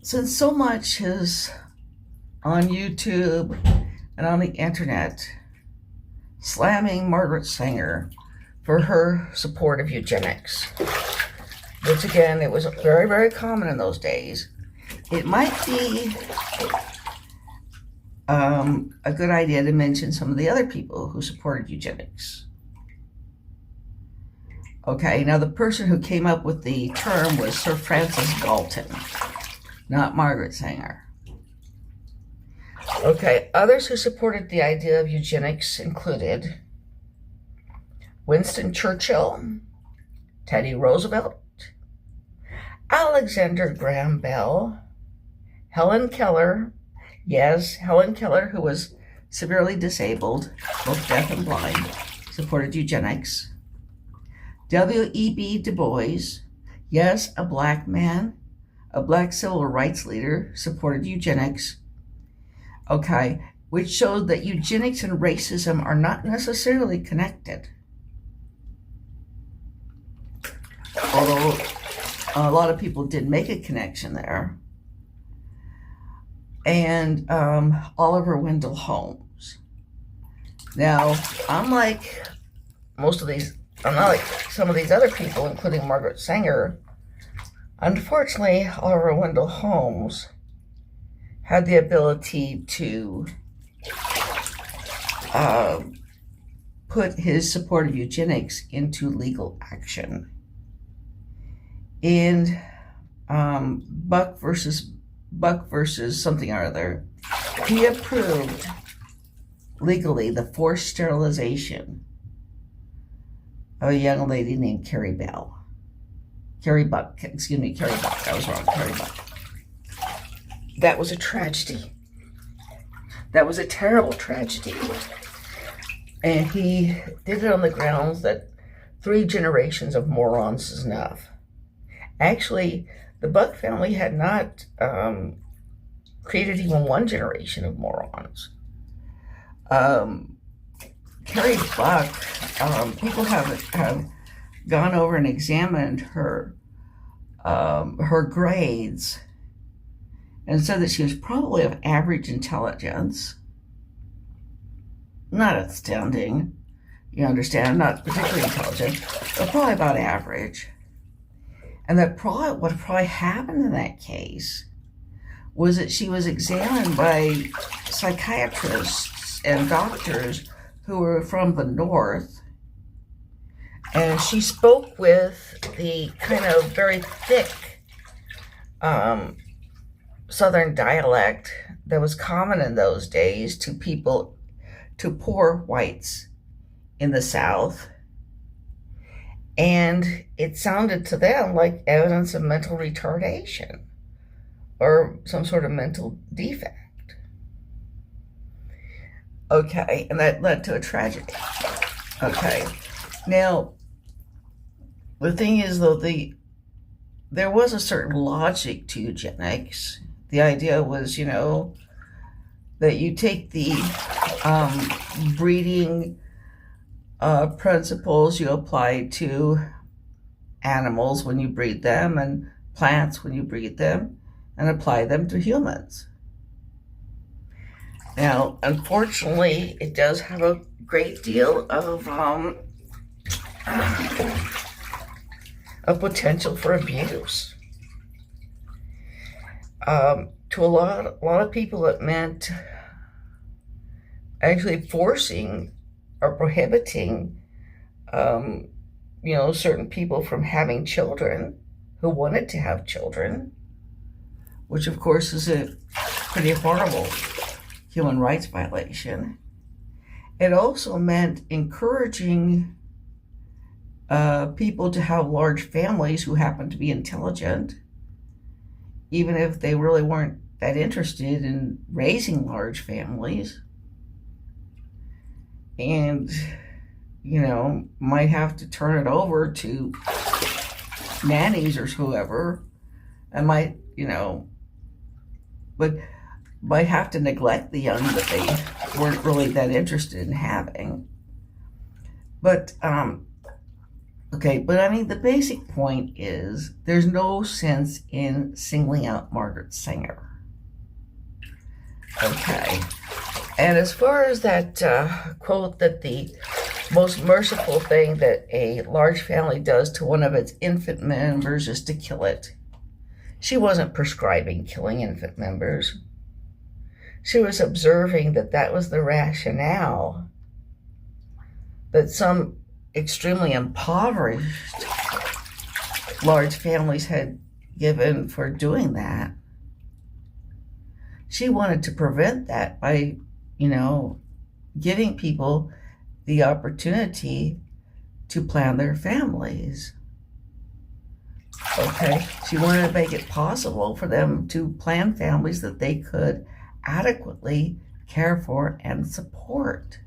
Since so much is on YouTube and on the internet slamming Margaret Sanger for her support of eugenics, which again, it was very, very common in those days, it might be a good idea to mention some of the other people who supported eugenics. Okay, now the person who came up with the term was Sir Francis Galton, not Margaret Sanger. Okay, others who supported the idea of eugenics included Winston Churchill, Teddy Roosevelt, Alexander Graham Bell, Helen Keller, yes, Helen Keller, who was severely disabled, both deaf and blind, supported eugenics. W.E.B. Du Bois, yes, a black man, a black civil rights leader, supported eugenics. Okay, which showed that eugenics and racism are not necessarily connected. Although a lot of people did make a connection there. And Oliver Wendell Holmes. Now, I'm not like some of these other people, including Margaret Sanger. Unfortunately, Oliver Wendell Holmes had the ability to put his support of eugenics into legal action. In Buck versus something or other, he approved legally the forced sterilization of a young lady named Carrie Buck. Carrie Buck, I was wrong, Carrie Buck. That was a tragedy. That was a terrible tragedy. And he did it on the grounds that 3 generations of morons is enough. Actually, the Buck family had not created even 1 generation of morons. Carrie Buck, people have gone over and examined her grades and said that she was probably of average intelligence. Not astounding, you understand, not particularly intelligent, but probably about average. And that what probably happened in that case was that she was examined by psychiatrists and doctors who were from the North, and she spoke with the kind of very thick Southern dialect that was common in those days to poor whites in the South. And it sounded to them like evidence of mental retardation or some sort of mental defect. Okay, and that led to a tragedy. Okay, now, the thing is, though, there was a certain logic to eugenics. The idea was, that you take the breeding principles you apply to animals when you breed them and plants when you breed them and apply them to humans. Now, unfortunately, it does have a great deal of potential for abuse. To a lot of people, it meant actually forcing or prohibiting, certain people from having children who wanted to have children, which of course is a pretty horrible human rights violation. It also meant encouraging people to have large families who happened to be intelligent, even if they really weren't that interested in raising large families. And, might have to turn it over to nannies or whoever, and might have to neglect the young that they weren't really that interested in having. But Okay, but I mean, the basic point is there's no sense in singling out Margaret Sanger. Okay, and as far as that quote that the most merciful thing that a large family does to one of its infant members is to kill it. She wasn't prescribing killing infant members. She was observing that that was the rationale that some extremely impoverished large families had given for doing that. She wanted to prevent that by, giving people the opportunity to plan their families. Okay, she wanted to make it possible for them to plan families that they could adequately care for and support.